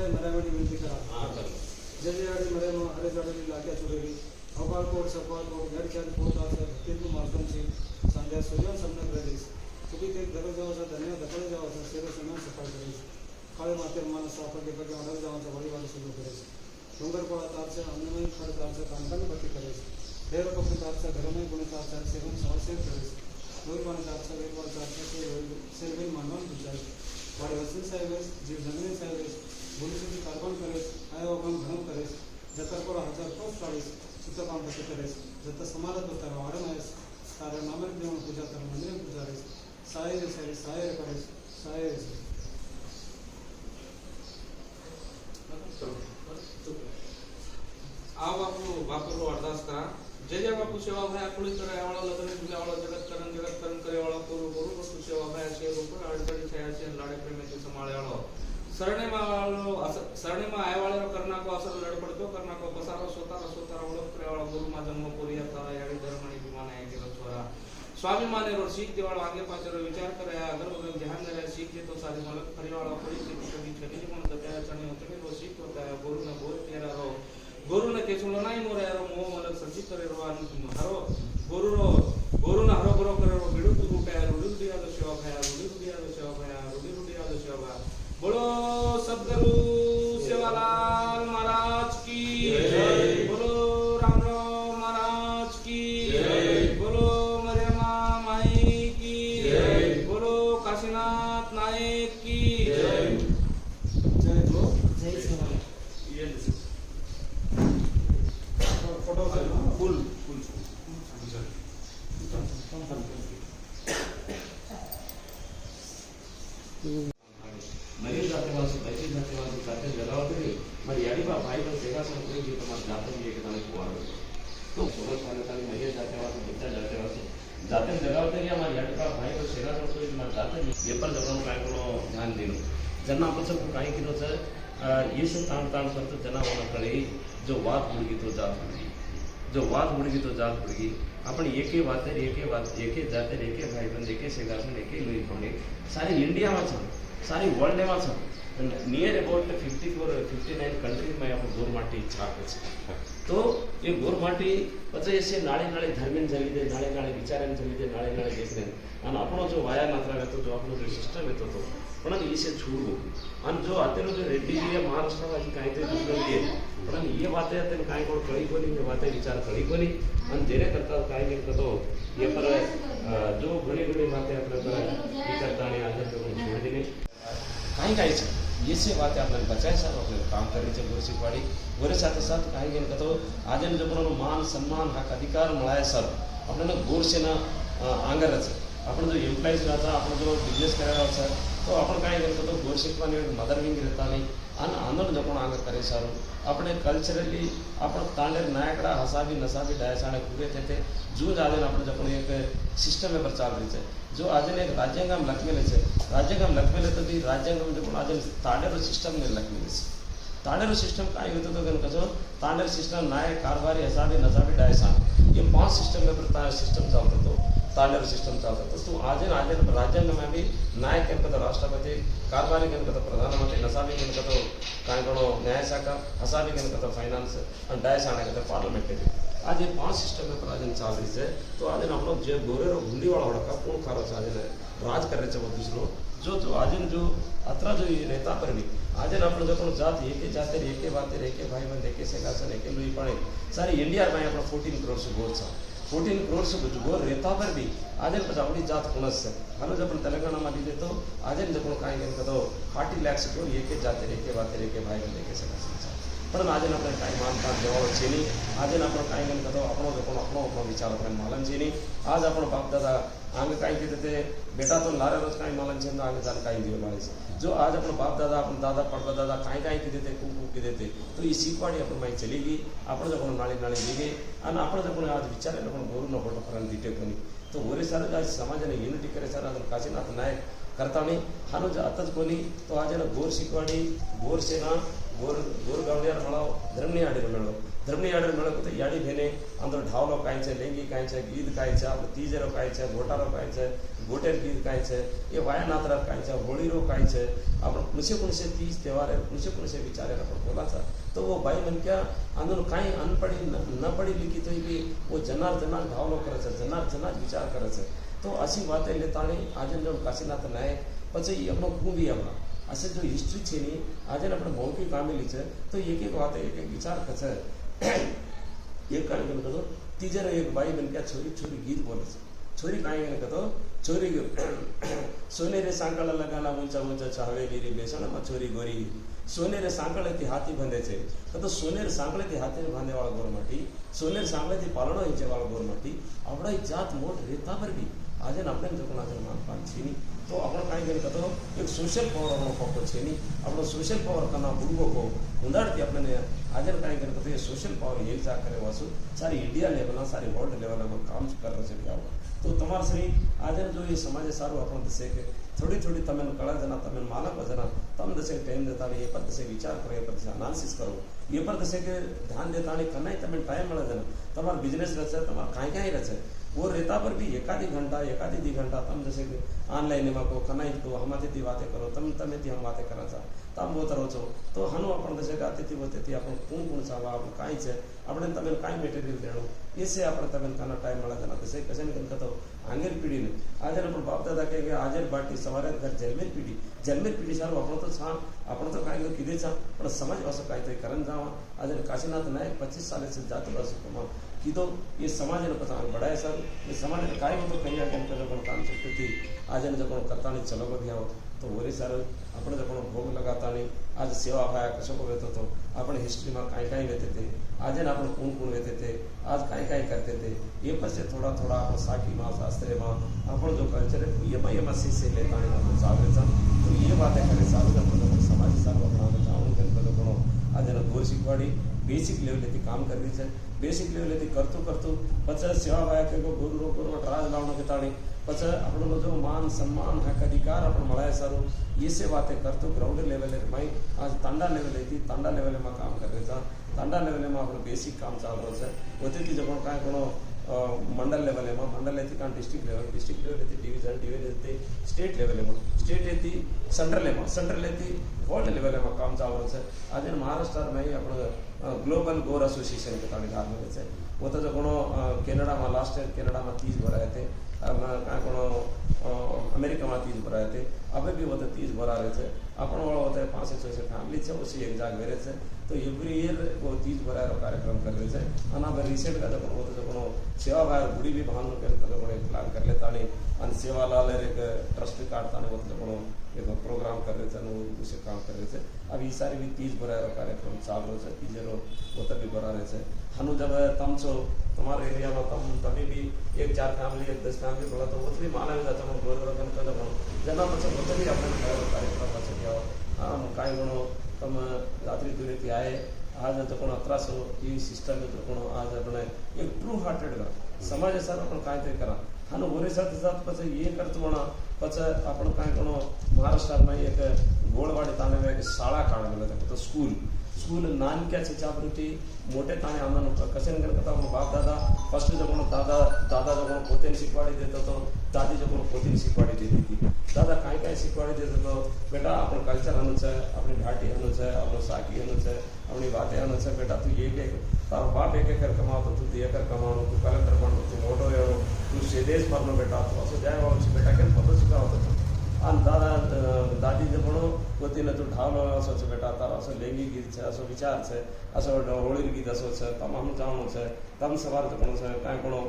मराठी विनंती करा जजेवाडी मरे अरे जाडली लाक्या चुरेली अवकाळ कोड सपाळ कोड गडचारी पोत असं तीन मार्गांची संध्या सूर्य समन प्रदेश तुम्ही ते दररोज जावाचा धन्य दखल जावाचा सेवा समान सफाई करायची काळे माते माणूस सापडले पडले ऑर्डर जावाचा वळीवाड सुरू करायचं डोंगरपोळा तारचं अन्नमय खड तारचं कांताने भरती करायचं देव कपडे तारचं घरमय गुण तारचं सेवन समाजसेव करायचं रोज पाणी तारचं वेगवाड तारचं सेवे मानवान विचारायचं वाडे वसन साहेबेस जीव जमिनी साहेबेस भूमिशुद्धी कार्बन करेस आयोगम घनम करेस जतर कोळा हजार पोस्ट काढीस सुद्धा काम कसं करेस जत समाजात होता वाढम आहेस तारा नामक देऊन पूजा तर मंदिर पूजारेस साय साय साय करेस साय आ बापू अरदास करा जय जय बापू सेवा भाई आकुळी करे वाला लग्न तुझ्या वाला जगत करण करे वाला करू करू वस्तू सेवा भाई असे रूप अडचणी छायाचे लाडे प्रेमाचे समाळे वाला सरणे मा आय वाला करना को असर लड पडतो करना को पसारा सोतारा ओळख करे वाला गुरु मा जन्म कोरिया तारा याडी धर्म आणि विमान आहे के स्वरा स्वाभिमानी रो सीख देवाला आगे पाचरो विचार करे अगर वो ध्यान दे सीख दे तो सारी मलक परिवार पड़ी के कभी छनी मन दया चने होते रो सीख होता है गुरु ने बोल तेरा रो गुरु ने के सुनो नहीं मोरे रो मोह मलक संचित करे रो हरो गुरु ने हरो बरो करे रो बिडु तू उठे रुडी रुडी आलो सेवा भया रुडी रुडी आलो सेवा भया रुडी रुडी आलो सेवा भया बोलो सद्गुरु सेवालाल महाराज की जय बोलो राम महाराज की जय बोलो मरियमा माई की जय बोलो काशीनाथ नायक की जय जय हो जय सेवा ये फोटो फुल मरी जाते वाले बची जाते वाले जाते जगावते मरी याडी बा भाई बस सेवा से कोई भी तुम्हारे जाते भी एक ताने कुआर तो सोलह साल ताने मरी जाते वाले बच्चा जाते वाले जाते जगावते या हमारी याडी बा भाई बस सेवा से कोई तुम्हारे जाते ये पर जब हम काय को ध्यान देनो जना आपण सब काय किलो सर ये सब ताण करतो जना होना कळे जो वाद मुडगी तो जात मुडगी जो वाद मुडगी तो जात मुडगी आपण एके वाते एके जाते एके भाई बंद एके सेगासन एके लोई कोणी सारी इंडिया में छ सारी वर्ल्ड में छ नियर अबाउट 59 कंट्रीज में आपण गोरमाटी छापे छे तो ये गोरमाटी પછી એસે નાળે નાળે ધર્મેન જવી દે નાળે નાળે વિચારેન જવી દે નાળે નાળે દેખને અને આપણો જો વાયા નાત્રા રહેતો જો આપણો જો સિસ્ટમ રહેતો તો પણ એસે છોડવું અને જો અત્યારે જો રેડ્ડી જે મહારાષ્ટ્રમાં કાંઈ તે દુસરો છે પણ એ વાતે અત્યારે કાંઈ કોણ કળી કોની એ વાતે વિચાર કળી કોની અને જેને કરતા કાંઈ નહીં કરતો એ પર જો ઘણી ઘણી વાતે આપણે પર વિચારતાની આદત છોડી દેને કાંઈ છે ये से बातें आपने बचाए सर अपने काम करी थे गोरसी पाड़ी गोरे साथ साथ कहेंगे तो आज जो अपना मान सम्मान हक अधिकार मिलाए सर अपने गोर से ना आंगर है अपने जो एम्प्लॉइज रहता अपने जो बिजनेस कराया सर तो अपन कहेंगे तो गोर शिकवाने मदर विंग रहता नहीं अन आंदोलन जो अपन आंगर करे सर अपने कल्चरली अपन तांडेर नायकड़ा हसाबी नसाबी डायसाने पूरे थे जून आदि अपने जो अपन एक सिस्टम में प्रचार रही है जो आज एक राज्यांगम लखमेले છે राज्यांगम लखमेले तो भी राज्यांगम जो आज तांडेरो सिस्टम ने लखमेले છે तांडेरो सिस्टम काय होतो तो गण कसो तांडेर सिस्टम नायक कारभारी हसाबी नसाबी डायसान ये 5 सिस्टम में प्रता सिस्टम चलतो तो तांडेरो सिस्टम चलतो तो आज राज्यांग में भी नायक के पद राष्ट्रपति कारभारी के पद प्रधानमंत्री नसाबी के पद काय गणो न्याय शाखा हसाबी के पद फाइनेंस और डायसान के पार्लियामेंट आज 5 सिस्टम में प्राचीन चाल रही है तो आज हम लोग जो गोरे रो गुंडी वाला हड़का पूर्ण खारो आज राज कर रहे वो दूसरो जो आज जो अतरा जो नेता पर भी आज अपन जो जात एके जाते एके बाते एके भाई बंद एके सेगासन एके लुई पड़े सारी इंडिया में अपना 14 करोड़ से गोर था 14 करोड़ से गोर रहता पर भी आज अपनी जात कुणस है हालो जब तेलंगाना में लीधे तो आज जब कहीं तो 40 लाख से गोर एके जाते एके बाते एके भाई बंद एके सेगासन पण आज अपने कहीं मानता जवाब छे नहीं आज अपन कहीं कदो अपनो जो अपनो विचार अपने मालन छे नहीं आज अपन बाप दादा आगे कहीं कहते थे बेटा तो नारे रोज कहीं मालन छे आगे जान कहीं दियो मारे जो आज अपन बाप दादा अपन दादा पड़वा दादा कहीं कहीं कहते थे कू कहते थे तो ये सीखवाड़ी अपन माई चली गई अपन जो नाड़ी नाड़ी ली गई और अपन जो आज विचार गोरु न फोटो फरन दीटे कोनी तो गोरे सारे आज समाज ने यूनिटी करे सर आज काशीनाथ नायक करता नहीं हानो अतच कोनी तो आज गोर सीखवाड़ी गोर सेना गोर गावड़ियार मळाव धर्मनी आड़ी मेळो धर्मनी याडर मेळ होते याडी भेने अंदर ढावलो काय छे लेंगी काय छे गीत काय छे આપણે तीजरो काय छे घोटारो काय छे गोटेर गीत काय छे ये वाया नातरा काय छे होळीरो काय छे आपण कुणसे तीज त्योहार कुणसे विचारे आपण बोलाचा तो वो भाई मन क्या अंदर काय अनपढ़ी न पढ़ी लिखी तो भी वो जनार ढावलो करे छे जनार विचार करे छे तो अशी वाते लेताणी आज जो काशीनाथ नाय પછી આપણો કુંભી આપણા असे जो हिस्ट्री છે ની આજે આપણે બહુકી કામેલી છે તો એક વાત એક વિચાર કરે એક કાંઈ કેમ કહો तीजरो एक भाई बन क्या छोरी गीत बोले छोरी काई ने कहतो छोरी सोने रे सांकळ लगाना ऊंचा हवेली रे बेसण में छोरी गोरी सोने रे सांकळे ती हाथी बंधे छे तो सोने रे सांकळे ती हाथी बांधे वाला गोरमाटी सोने रे सांकळे ती पालणो हिचे वाला गोरमाटी आवड़ा जात मोट रेता पर भी आज अपने जो आज मान पान छीनी तो आपण काय केलं कहतो एक सोशल पावर आपण पक्को छेनी आपण सोशल पावर करना बुडगो को उंदाडती आपने आज काय केलं कहतो ये सोशल पावर एक जा करे वासु सारी इंडिया लेवल सारी वर्ल्ड लेवल में काम कर रहे छे क्या तो तमार श्री आज जो ये समाज सारू आपण दसे के थोड़ी तमें कला जना तमें मालक जना तम दसे टाइम देता ये पर दसे विचार करो ये पर दसे एनालिसिस करो ये पर दसे के ध्यान देता नहीं कन्नाई तमें टाइम મળે जना तमार बिजनेस रचे तमार काय रचे वो रेता पर भी एकादी दी घंटा तम जैसे ऑनलाइन में को कनाई तो हमारे ती बातें करो तमे ती हम बातें करा चा तम वो तरो छो तो हनु अपन जैसे गाते थी होते थी अपन कोण चावा अपन काय छे आपण तमें काय मटेरियल देणो इससे आपण तमें काना टाइम મળે जना जैसे कसे ने कहतो आंगेर पीढ़ी ने आज अपन बाप दादा के आजर बाटी सवारे घर जलमेर पीढ़ी सारो आपण तो छा आपण तो काय किदे छा पण समाज वासो काय तो करन जावा आज काशीनाथ नायक 25 साल से जात बस की तो ये समाज ने पता बड़ा है सर ये समाज ने काय होतो कहीं आके अपन काम सकते थी आज ने जब करता नहीं चलो गया तो वरी सर आपण जब भोग लगाता नहीं आज सेवा भाया कसो को वेतो तो आपण हिस्ट्री में काय वेते थे आज ने आपण कोण वेते थे आज काय करते थे ये पर से थोड़ा अपन साकी मां शास्त्रे मां आपण जो कल्चर है ये मसी से लेता नहीं अपन सागरे तो ये बातें करे सारू अपन समाज सारू अपना जाऊं के कोनो आज ने गोर शिकवाड़ी बेसिक लेवल थी काम करवी छे बेसिक लेवल थी करतो पछे सेवा भाया के गुरु रो राज लावणो के ताणी पछे आपणो जो मान सम्मान हक अधिकार आपण मळाय सारू ये से बातें करतो ग्राउंड लेवल में आज तांडा लेवल में काम कर रहे तांडा लेवल में आपण बेसिक काम चाल रहो छे होते थी जब काय कोनो मंडल लेवल में का डिस्ट्रिक्ट लेवल थी डिवीजन थी स्टेट लेवल में स्टेट थी सेंट्रल थी वर्ल्ड लेवल में काम चाल रहा है आज महाराष्ट्र में अपन ग्लोबल गोर एसोसिएशन के ताणी धार में है वो तो जो कोनो कैनेडा में लास्ट ईयर कैनेडा में 30 भराए थे क्या कोनो अमेरिका में 30 भराए थे अभी भी वो तो 30 भरा रहे थे अपन वाला होता है 500-600 फैमिली है उसी एक जाग मेरे से तो एवरी ईयर वो 30 भरा कार्यक्रम कर रहे थे और अब रिसेंट का जब वो तो जो सेवा भाई बुढ़ी भी भान प्लान कर लेता नहीं सेवा लाल एक ट्रस्ट काटता नहीं वो तो एक प्रोग्राम कर रहे थे दूसरे काम कर रहे थे अब ये सारी भी 30 भरा कार्यक्रम चाल रहे थे तीजरो वो तब भी भरा रहे थे हनु जब तम छो तुम्हारे एरिया में तभी भी 1-4 फैमिली 10 फैमिली बोला तो वो भी माना जाता है गोरगन का जना पछे वो भी अपने कार्यक्रम पछे क्या काय गणो तम रात्रि दूरी थी आए आज तो कोण 1800 ई सिस्टम तो कोण आज अपने एक ट्रू हार्टेड का समाज सर अपन काय ते करा हनु वरे साथ पछे ये करतो म्हणा पछे आपण काय कोण महाराष्ट्र में एक गोळवाडी ताणे में एक शाळा काढलेला तो स्कूल नानक्या चिचापृती मोठे ताणे आम्हाला कसे करता बाप दादा फर्स्ट जो दादा जो पोते शिकवाड़ी देता तो दादी जो पोते शिकवाड़ी देती थी दादा काय शिकवाड़ी देता तो बेटा अपन कल्चर हनु छे अपनी घाटी हनु छे अपनो साकी हनु छे अपनी बातें हनु छे बेटा तू एक तारो बाप एक कर कमाओ तो तू 2 एकर कमाओ तू कलेक्टर बनो तू मोटो एवो तू सेदेश परनो बेटा तो असो जाय वाळो छे बेटा केम पतो शिकावतो आणि दादा दादी जो पण वतीने तू ढावलो असो छे बेटा तारो असो लेंगी गीत छे असो विचार छे असो होळी गीत असो छे तम हम जाणो छे तम सवार तो पण छे काय कोनो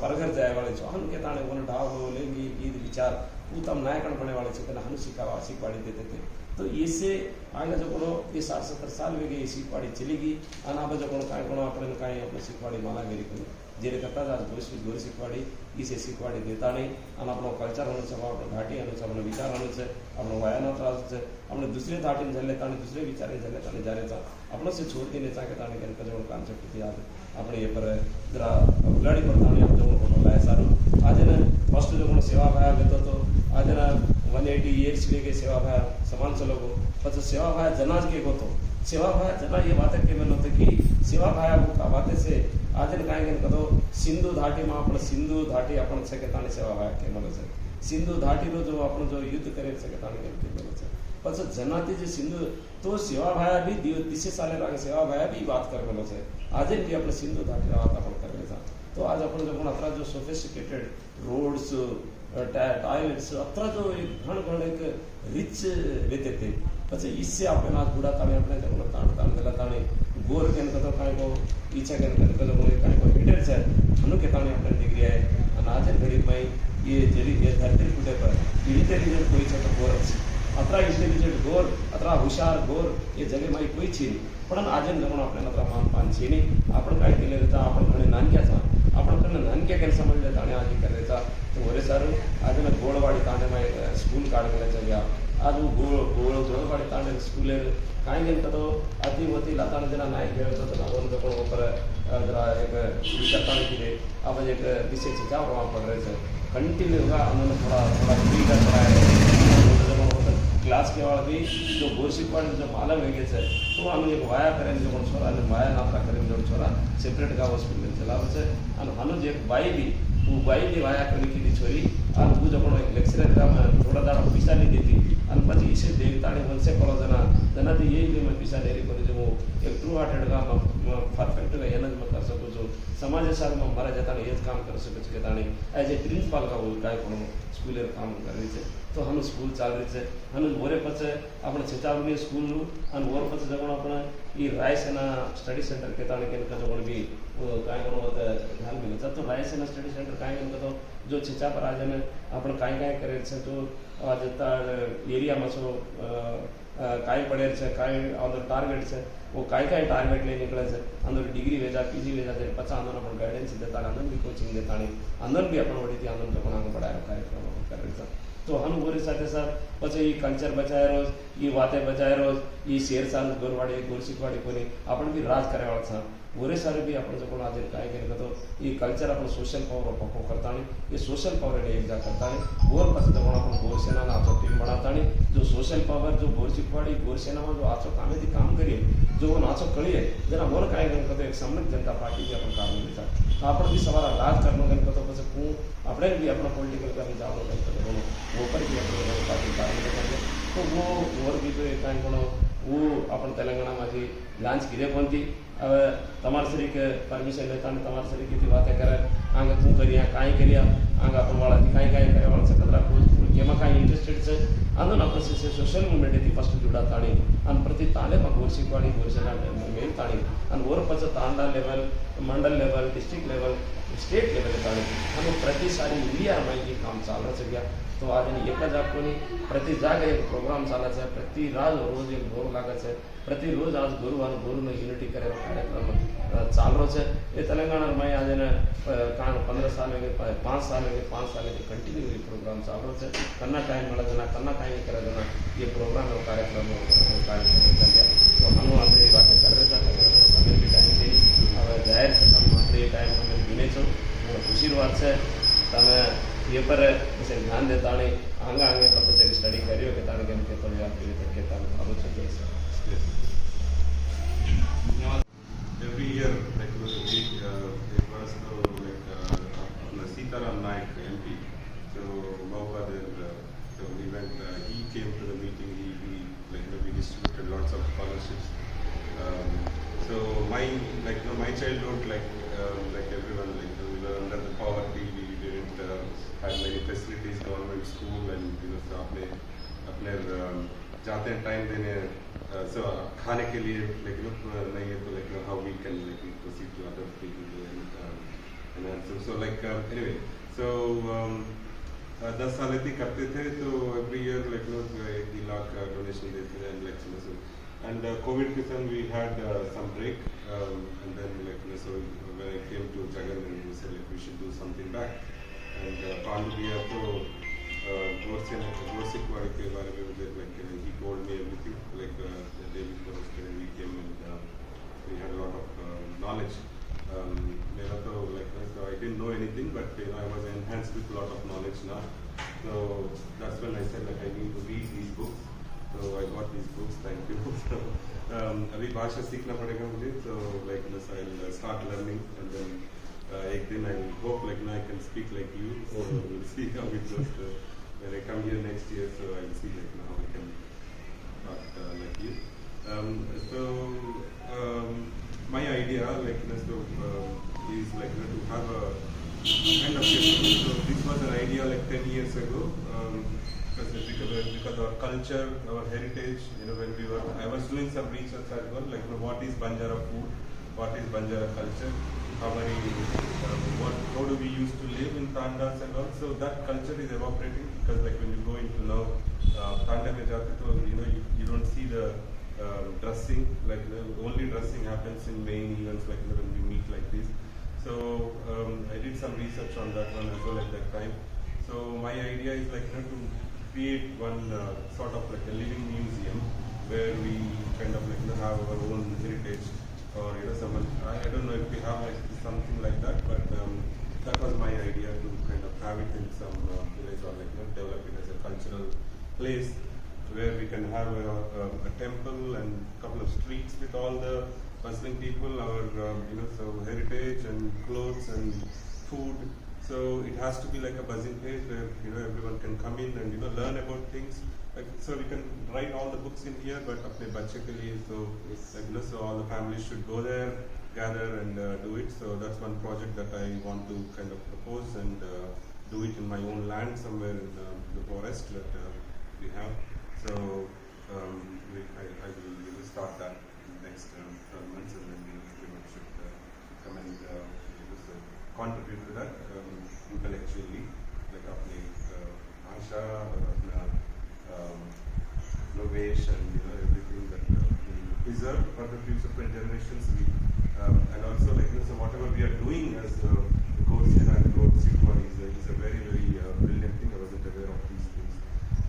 परघर जाय वाळे छो हम के ताणे कोन ढावलो लेंगी गीत विचार तू तम नायकन बने वाळे छे कने हम शिकवाड़ी देते थे तो इससे आगे जो कोनो ये 60-70 साल में गई शिकवाड़ी चलेगी और अब जो कोनो काय कोनो अपन काय अपने शिकवाड़ी माला मेरी को जेरे करता आज गोरी शिकवाड़ी इसे शिकवाड़ी देता नहीं और अपनो कल्चर हनु छे अपनो घाटी हनु छे अपनो विचार हनु छे अपनो वायानो त्रास छे अपने दूसरे घाटी जले ताने दूसरे विचारे जले ताने जारे ता अपनो से छोड़ देने ता के ताने के जो कांसेप्ट थी आज अपने ये पर जरा गाड़ी पर ताने हम जो फोटो लाए सारो आज ने फर्स्ट जो कोनो सेवा भाया लेतो तो आज ना 180 years के सेवा भाया समान चलो पछ सेवा भाया जनाज के गोतो सेवा भाया चला ये बात केवल होते की सेवा भाया वो बातें से आज काय कदो सिंधु घाटी में आपण सिंधु घाटी आपण सकेताने सेवा भाया केवल છે सिंधु घाटी रो जो आपण जो युद्ध करे सकेताने केवल છે પછી જનાતી જે સિંધુ તો સેવા ભાયા भी दिसे साले लागे सेवा भाया भी बात करवेलो છે आज भी આપણે सिंधु घाटी रा बात आपण करले था तो आज आपण जो पण अत्रा जो सोफिस्टिकेटेड रोड्स टॉयलेट्स अत्रा जो एक घण एक रिच रहते थे પછી इससे આપણે आज बुढ़ा ताने આપણે जो ताण ताण देला ताणे गोर केन कतो काय को इच्छा केन कतो काय को हिटर છે अनु के ताणे આપણે डिग्री आहे અને આજે घड़ी में ये जरी ये धरती कुटे पर इंटेलिजेंट कोई છે તો गोर છે अत्रा इंटेलिजेंट गोर अत्रा हुशार गोर ये जगे में कोई છે पण આજે जमण આપણે अत्रा मान पान છે नहीं आपण काय केले रहता आपण घणे नानक्या था आपण कने नानक्या केन समजले ताणे आज करे था तो ओरे सारू आज ने गोळवाडी ताणे में स्कूल काढले चल्या आज वो गोळवाडी ताणे स्कूल काय गेल तो अतिवती लाताने जना नाही गेलो तो आपण तो पण ऊपर जरा एक विचारताने की अब एक विषय से जा रहा पड़ रहे थे कंटिन्यू होगा उन्होंने थोड़ा थोड़ा फ्री कर रहा है क्लास के वाला भी जो गोरसिक वाले जो मालम है से तो हम एक वाया करें जो छोरा ने वाया नाता करें जो छोरा सेपरेट का हॉस्पिटल चला बसे और हम एक बाई भी वो बाई भी वाया करने की छोरी और वो जो एक लेक्चरर का थोड़ा दाड़ा पैसा नहीं देती और પછી इसे देवताने मन से करो जना तो यही भी मैं पैसा दे रही जो एक ट्रू हार्टेड का परफेक्ट का एनर्ज में कर सको जो समाज सार में मारा जाता है ये काम कर सके के ताने एज ए प्रिंसिपल का वो काय पण स्कूल काम कर रही है तो हम स्कूल चाल रही है हम ओरे पछे आपण चेतावनी स्कूल नु और ओर पछे जगण आपण ई रायसेना स्टडी सेंटर के ताने के जगण भी काय करो होता ध्यान मिले तो रायसेना स्टडी सेंटर काय तो जो छिचा पर आज ने आपण काय काय करे छे तो आज एरिया में सो काय पड़े छे काय अंदर टार्गेट छे वो काय टार्गेट ले निकले छे अंदर डिग्री वेजा पीजी वेजा जे पचा अंदर अपन गाइडेंस देता अंदर भी कोचिंग देता अंदर भी अपन वडी थी अंदर तो आगे बढ़ाया कार्यक्रम करे छे तो हम गोरे साथे साथ પછી ಈ કલ્ચર બચાય રોજ ಈ વાતે બચાય રોજ ಈ શેર સાલ ગોરવાડી ગોરસિકવાડી કોની आपण भी राज करे वाला था गोरे सारे भी आपण जो आज काय केलं तो ये कल्चर आपण सोशल पावर पक्को करता ये सोशल पावर ने एक जा करता गोर पास तो आपण गोर सेना नाचो टीम बनाता जो सोशल पावर जो गोरसिकवाड़ी गोर सेना में जो आचो कामे थी काम करिए जो वो नाचो करिए जना मोर काय केलं तो एक समृद्ध जनता पार्टी की आपण काम लेता तो आपण भी सवारा राज करनो गन तो પછી હું આપણે भी अपना पॉलिटिकल का भी जानो गन तो वो पर भी आपण पार्टी काम करते तो वो और भी तो एक काय कोणो वो आपण तेलंगाना માંથી लांच किदे कोणती अब तमार सरी के परमिशन लेता ने तमार सरी की बातें करे आंगे तू करिया काई करिया आंगा अपन वाला काई काई करे वाला सकदरा को केमा काई इंटरेस्टेड से अंदर अपन से सोशल मूवमेंट थी फर्स्ट जुड़ा ताणी अन प्रति ताले में गोरसिकवाड़ी गोरसेना मेल ताणी अन और पछ तांडा level mandal level district level state level ताणी हम प्रति सारी इंडिया में ये काम चालू છે गया तो आज एक ज आपको प्रति जागे एक प्रोग्राम चाले છે प्रति रोज एक बोर लागे છે प्रति रोज आज गुरु और गुरु ने यूनिटी करे कार्यक्रम चालू है ये तेलंगाना में आज ने 15 साल में 5 साल में 5 साल के कंटिन्यू ये प्रोग्राम चालू है कन्ना टाइम मिला जना कन्ना टाइम करे जना ये प्रोग्राम और कार्यक्रम चल गया तो हम आज ये बात कर रहे थे समय भी टाइम थी अब जाहिर से हम मात्र ये टाइम हमें गिने छो खुशी बात है तमे ये पर जैसे ध्यान देता नहीं आगे आगे तब से स्टडी करियो के ताने के तो यार के ताने आलो चलिए Every year, like it was like Sitaram Naik MP. So Mahapadir, so we went. He came to the meeting. He we distributed lots of scholarships. So my my childhood like everyone we were under the poverty. We didn't have many facilities. Government school and so अपने जाते हैं time देने so खाने के लिए नहीं है तो how we can proceed to other people and so anyway so 10 साल इतनी करते थे तो every year 1 लाख donation देते थे and COVID के समय we had some break and then so when I came to Jagan and we said we should do something back and Pandubiya तो गोरसिकवाड़ी के बारे में he told me everything the day before yesterday we came and we had a lot of knowledge. So I didn't know anything, but I was enhanced with a lot of knowledge now. So that's when I said I need to read these books So I got these books. Thank you. So अभी भाषा सीखना पड़ेगा मुझे. So like this, I'll start learning, and then एक दिन I hope like now I can speak like you. So we'll see how it goes. When I come here next year, so I'll see like now I can talk like you. My idea like is like to have a kind of shift. So this was an idea like 10 years ago. Because our culture, our heritage, when I was doing some research as well, like what is Banjara food, what is Banjara culture, how do we used to live in Tandas and all. So that culture is evaporating because like when you go into now Tanda mein jaate to you don't see the dressing, like the only dressing happens in main events like when we meet like this. So I did some research on that one as well at that time. So my idea is like to create one sort of like a living museum where we kind of like have our own heritage, or someone I don't know if we have like something like that, but that was my idea to kind of have it in some village or like develop it as a cultural place where we can have a temple and a couple of streets with all the bustling people, our so heritage and clothes and food. So it has to be like a buzzing place where everyone can come in and learn about things. Like, so we can write all the books in here, but apne bachche ke liye, so like, so all the families should go there, gather and do it. So that's one project that I want to kind of propose and do it in my own land somewhere in the forest that we have. So I will start that in the next 12 months, and then everyone should come and contribute to that intellectually, like अपने भाषा और अपना innovation, everything that we preserve for the future generations. And also like so whatever we are doing as Gorsena and Gorsitwa is a very brilliant thing. I wasn't aware of these things.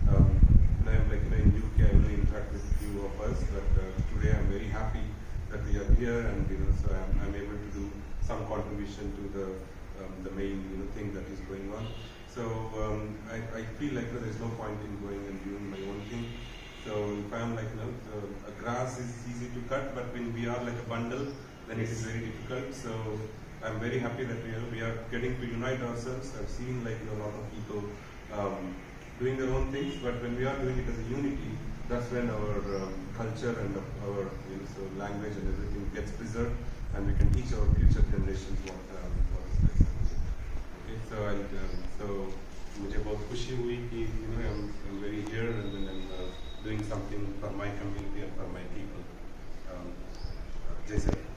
And I'm like in UK I only interact with few of us, but today I'm very happy that we are here, and so I'm able to do some contribution to the main thing that is going on. So I feel like there's no point in going and doing my own thing. So if I'm like a grass is easy to cut, but when we are like a bundle, then it is very difficult. So I'm very happy that we are getting to unite ourselves. I've seen like a lot of people doing their own things, but when we are doing it as a unity, that's when our culture and our so language and everything gets preserved, and we can teach our future generations what is best. Okay, so मुझे बहुत खुशी हुई कि I'm very here, and then I'm doing something for my community and for my people. जैसे